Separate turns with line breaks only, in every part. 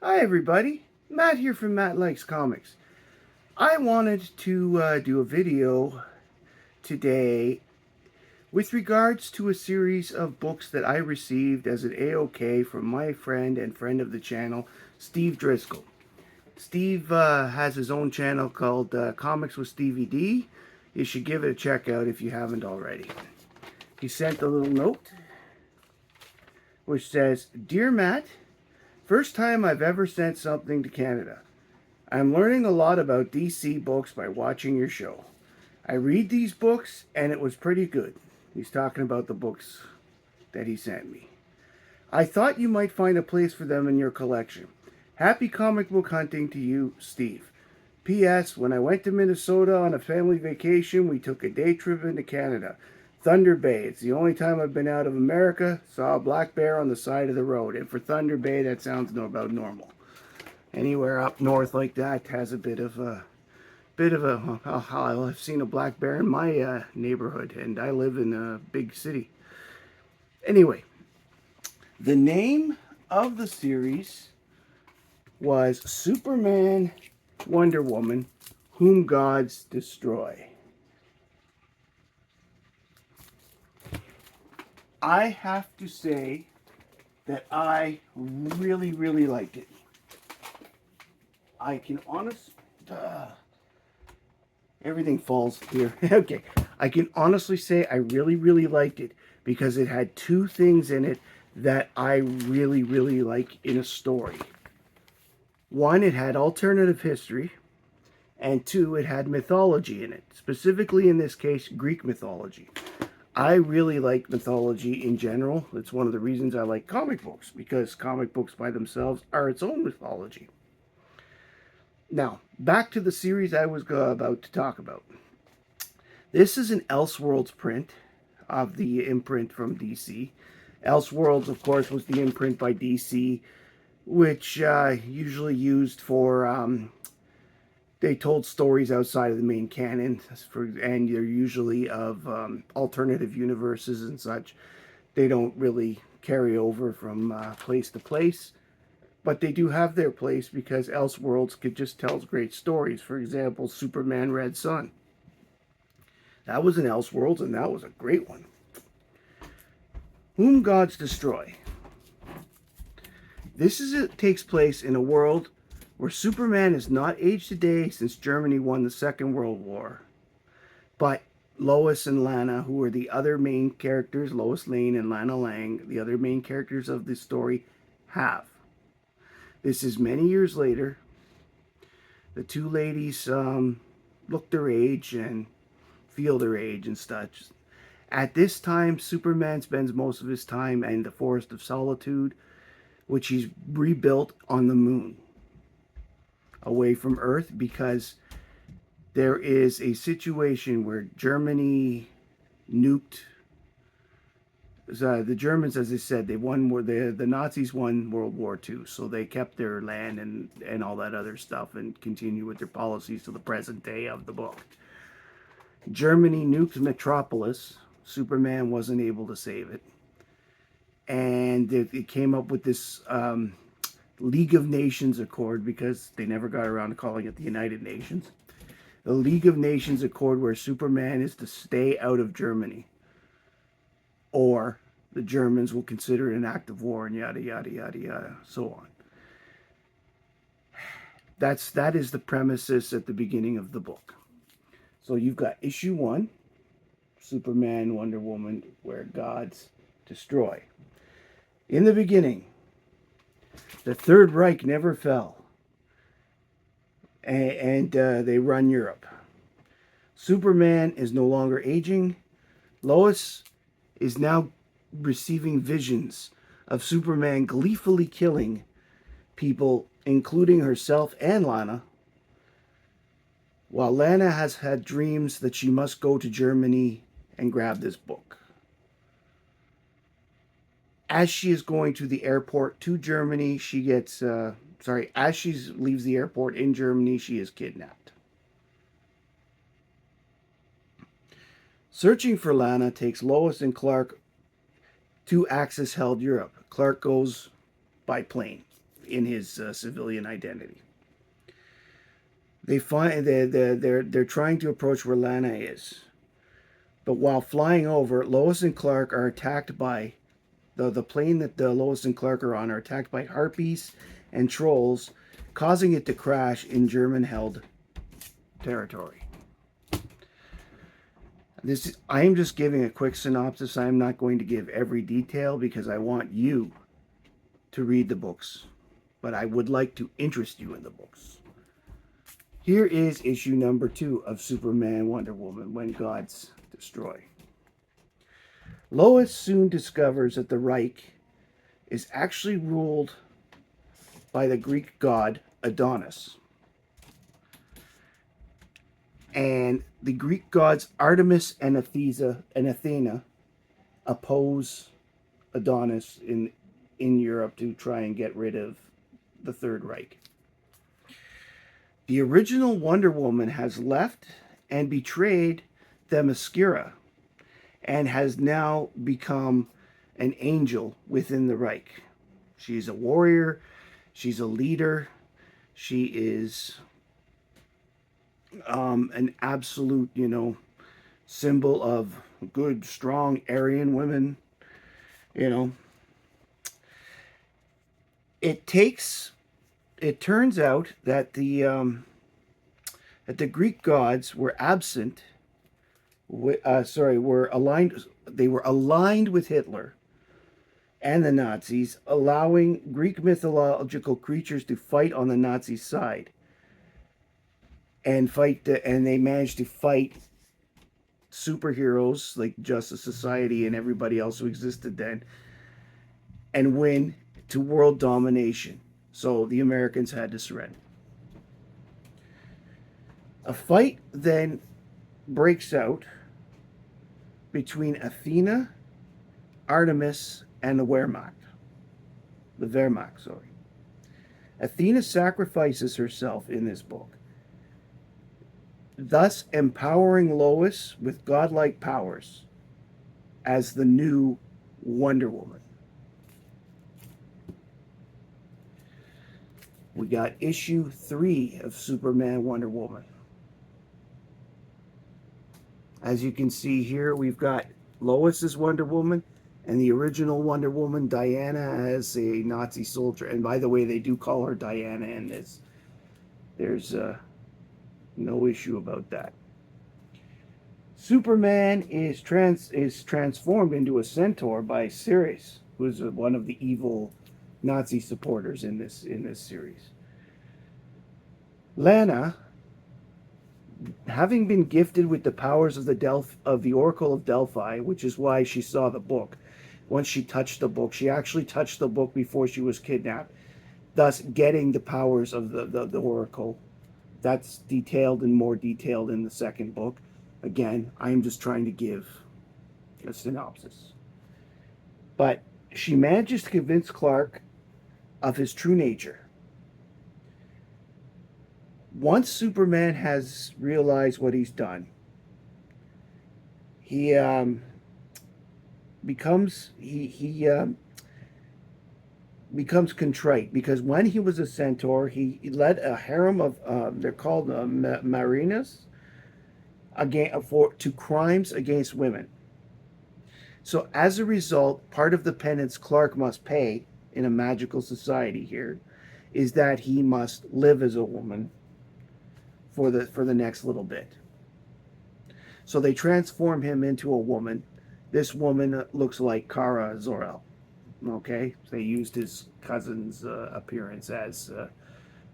Hi everybody, Matt here from Matt Likes Comics. I wanted to do a video today with regards to a series of books that I received as an AOK from my friend and friend of the channel, Steve Driscoll. Steve has his own channel called Comics with Stevie D. You should give it a check out if you haven't already. He sent a little note which says, "Dear Matt, first time I've ever sent something to Canada. I'm learning a lot about DC books by watching your show. I read these books and it was pretty good." He's talking about the books that he sent me. "I thought you might find a place for them in your collection. Happy comic book hunting to you, Steve. P.S. When I went to Minnesota on a family vacation, we took a day trip into Canada. Thunder Bay. It's the only time I've been out of America. Saw a black bear on the side of the road. And for Thunder Bay, that sounds about normal. Anywhere up north like that has a bit of a I've seen a black bear in my neighborhood, and I live in a big city. Anyway, the name of the series was Superman, Wonder Woman, Whom Gods Destroy. I have to say that I really, really liked it. I can honestly... everything falls here. Okay. I can honestly say I really, really liked it because it had two things in it that I really, really like in a story. One, it had alternative history, and two, it had mythology in it. Specifically, in this case, Greek mythology. I really like mythology in general. It's one of the reasons I like comic books, because comic books by themselves are its own mythology. Now, back to the series I was about to talk about. This is an Elseworlds print of the imprint from DC. Elseworlds, of course, was the imprint by DC, which usually used for... they told stories outside of the main canon, and they're usually of alternative universes and such. They don't really carry over from place to place, but they do have their place because Elseworlds could just tell great stories. For example, Superman Red Sun. That was an Elseworlds, and that was a great one. Whom Gods Destroy. It takes place in a world where Superman has not aged a day since Germany won the Second World War. But Lois and Lana, who are the other main characters, Lois Lane and Lana Lang, the other main characters of this story, have. This is many years later. The two ladies look their age and feel their age and such. At this time, Superman spends most of his time in the Forest of Solitude, which he's rebuilt on the moon, away from Earth, because there is a situation where Germany nuked... the Germans, as I said, they won. The Nazis won World War II, so they kept their land and all that other stuff and continue with their policies to the present day of the book. Germany nuked Metropolis. Superman wasn't able to save it, and it came up with this League of Nations Accord, because they never got around to calling it the United Nations. The League of Nations Accord, where Superman is to stay out of Germany, or the Germans will consider it an act of war, and yada, yada, yada, yada, so on. That is the premises at the beginning of the book. So you've got issue 1, Superman, Wonder Woman, Where Gods Destroy. In the beginning, the Third Reich never fell, and they run Europe. Superman is no longer aging. Lois is now receiving visions of Superman gleefully killing people, including herself and Lana, while Lana has had dreams that she must go to Germany and grab this book. As she is going to the airport to Germany, she gets... as she leaves the airport in Germany, she is kidnapped. Searching for Lana takes Lois and Clark to Axis-held Europe. Clark goes by plane. in his civilian identity. They find they're trying to approach where Lana is, but while flying over, Lois and Clark are attacked by the plane that Lois and Clark are on are attacked by harpies and trolls, causing it to crash in German-held territory. I am just giving a quick synopsis. I am not going to give every detail because I want you to read the books, but I would like to interest you in the books. Here is issue number 2 of Superman Wonder Woman When Gods Destroy. Lois soon discovers that the Reich is actually ruled by the Greek god Adonis. And the Greek gods Artemis and Athena oppose Adonis in Europe to try and get rid of the Third Reich. The original Wonder Woman has left and betrayed Themyscira and has now become an angel within the Reich. She's a warrior. She's a leader. She is an absolute, symbol of good, strong Aryan women. It turns out that the Greek gods were absent. Were aligned. They were aligned with Hitler and the Nazis, allowing Greek mythological creatures to fight on the Nazi side, and they managed to fight superheroes like Justice Society and everybody else who existed then, and win to world domination. So the Americans had to surrender. A fight then breaks out between Athena, Artemis, and the Wehrmacht. Athena sacrifices herself in this book, thus empowering Lois with godlike powers as the new Wonder Woman. We got issue 3 of Superman Wonder Woman. As you can see here, we've got Lois as Wonder Woman and the original Wonder Woman, Diana, as a Nazi soldier. And by the way, they do call her Diana in this. There's no issue about that. Superman is transformed into a centaur by Ceres, who's one of the evil Nazi supporters in this series. Lana, having been gifted with the powers of the Oracle of Delphi, which is why she saw the book. Once she touched the book, she actually touched the book before she was kidnapped, thus getting the powers of the Oracle. That's more detailed in the second book. Again, I am just trying to give a synopsis. But she manages to convince Clark of his true nature. Once Superman has realized what he's done, he becomes contrite, because when he was a centaur, he led a harem of they're called marinas to crimes against women. So as a result, part of the penance Clark must pay in a magical society here is that he must live as a woman for the next little bit. So they transform him into a woman. This woman looks like Kara Zor-El. Okay, so they used his cousin's appearance as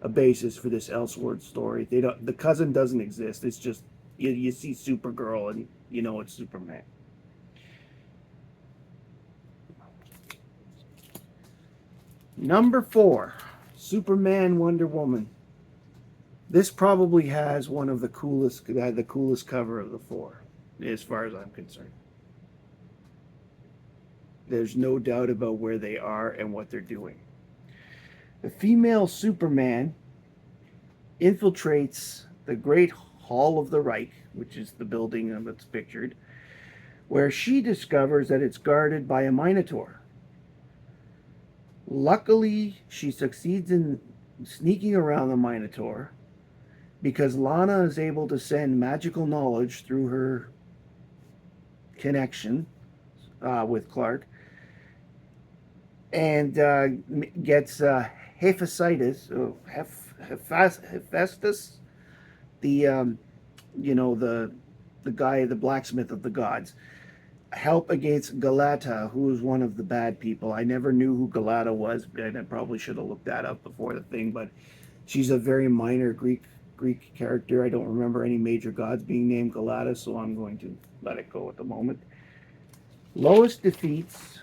a basis for this Elseworlds story. The cousin doesn't exist. It's just you see Supergirl and you know it's Superman. Number 4, Superman Wonder Woman. This probably has one of the coolest cover of the 4, as far as I'm concerned. There's no doubt about where they are and what they're doing. The female Superman infiltrates the Great Hall of the Reich, which is the building that's pictured, where she discovers that it's guarded by a Minotaur. Luckily, she succeeds in sneaking around the Minotaur because Lana is able to send magical knowledge through her connection with Clark, and gets Hephaestus, the the guy, the blacksmith of the gods, help against Galata, who is one of the bad people. I never knew who Galata was, and I probably should have looked that up before the thing, but she's a very minor Greek character. I don't remember any major gods being named Galata, so I'm going to let it go at the moment. Lois defeats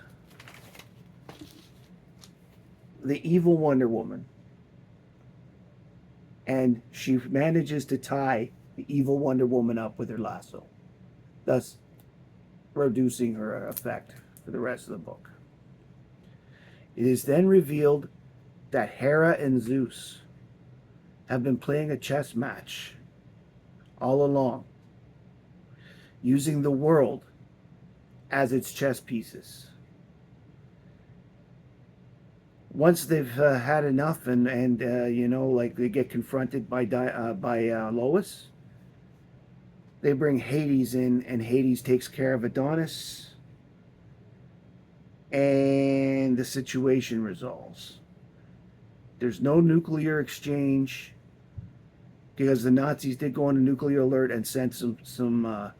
the evil Wonder Woman, and she manages to tie the evil Wonder Woman up with her lasso, thus reducing her effect for the rest of the book. It is then revealed that Hera and Zeus have been playing a chess match all along, using the world as its chess pieces. Once they've had enough, and like they get confronted by Lois, they bring Hades in, and Hades takes care of Adonis, and the situation resolves. There's no nuclear exchange because the Nazis did go on a nuclear alert and sent some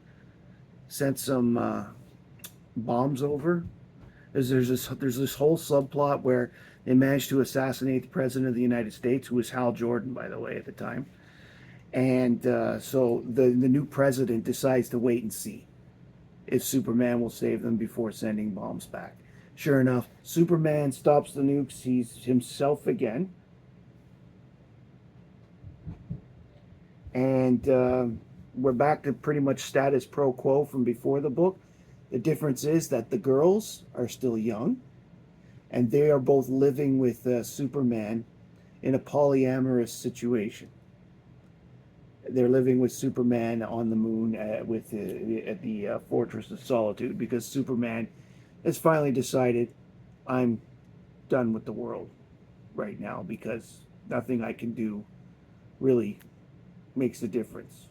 bombs over. There's this whole subplot where they managed to assassinate the president of the United States, who was Hal Jordan, by the way, at the time. And so the new president decides to wait and see if Superman will save them before sending bombs back. Sure enough, Superman stops the nukes. He's himself again. And we're back to pretty much status pro quo from before the book. The difference is that the girls are still young, and they are both living with Superman in a polyamorous situation. They're living with Superman on the moon at the Fortress of Solitude, because Superman has finally decided, I'm done with the world right now because nothing I can do really makes a difference.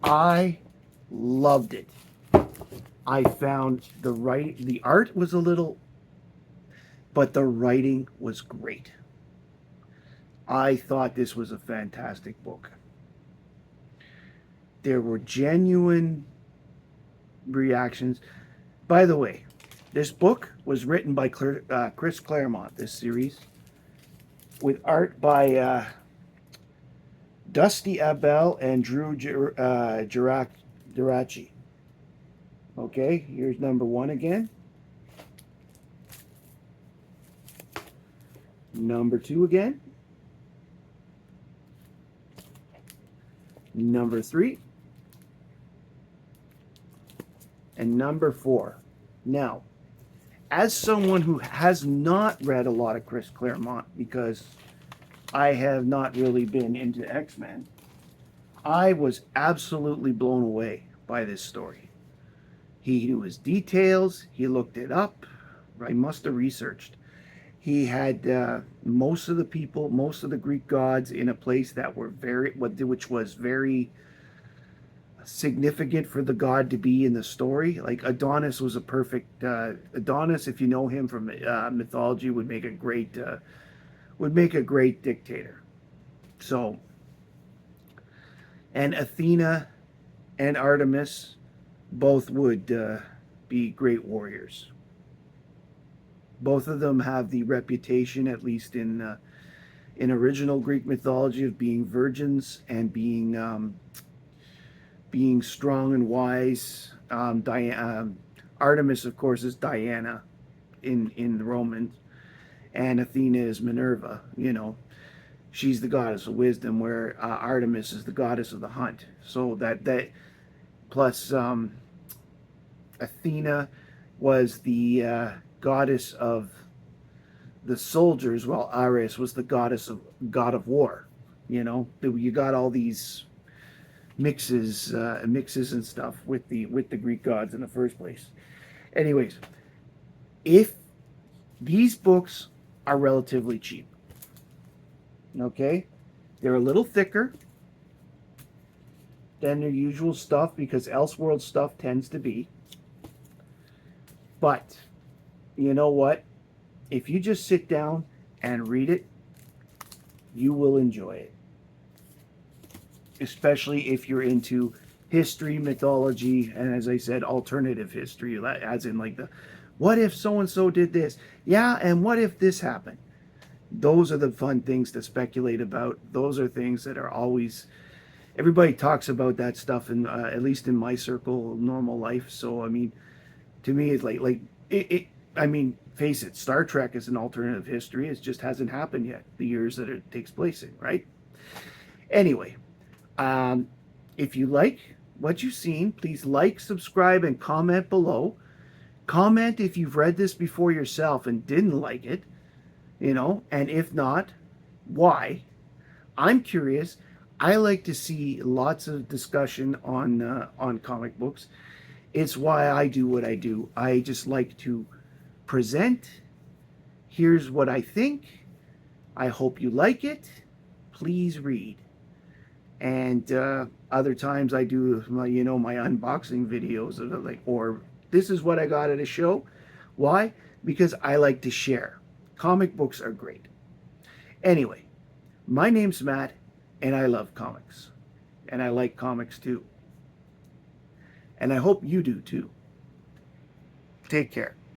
I loved it. I found the art was a little, but the writing was great. I thought this was a fantastic book. There were genuine reactions. By the way, this book was written by Chris Claremont, this series, with art by Dusty Abell and Drew Geraci. Okay, here's number 1 again. Number 2 again. Number 3. And number 4. Now, as someone who has not read a lot of Chris Claremont, because I have not really been into X-Men, I was absolutely blown away by this story. He knew his details. He looked it up. I must have researched. He had most of the Greek gods in a place that were which was very significant for the god to be in the story. Like Adonis was a perfect Adonis. If you know him from mythology, would make a great dictator. So, and Athena and Artemis both would be great warriors. Both of them have the reputation, at least in original Greek mythology, of being virgins and being strong and wise. Artemis, of course, is Diana in the Romans, and Athena is Minerva. She's the goddess of wisdom, where Artemis is the goddess of the hunt. So that plus Athena was the goddess of the soldiers, while Ares was the god of war. You got all these mixes and stuff with the Greek gods in the first place. Anyways, If these books are relatively cheap, okay, they're a little thicker than their usual stuff because Elseworlds stuff tends to be. But you know what? If you just sit down and read it, you will enjoy it. Especially if you're into history, mythology, and as I said, alternative history, as in like the what if so and so did this? Yeah, and what if this happened? Those are the fun things to speculate about. Those are things that are always everybody talks about that stuff, in at least in my circle, normal life. So I mean, to me, it's like it. I mean, face it, Star Trek is an alternative history. It just hasn't happened yet. The years that it takes place in, right? Anyway, um, if you like what you've seen, please like, subscribe, and comment below. Comment if you've read this before yourself and didn't like it, and if not, why? I'm curious. I like to see lots of discussion on comic books. It's why I do what I do. I just like to present. Here's what I think. I hope you like it. Please read. And other times I do my unboxing videos of it, like, or this is what I got at a show. Why? Because I like to share. Comic books are great. Anyway, my name's Matt, and I love comics. And I like comics too. And I hope you do too. Take care.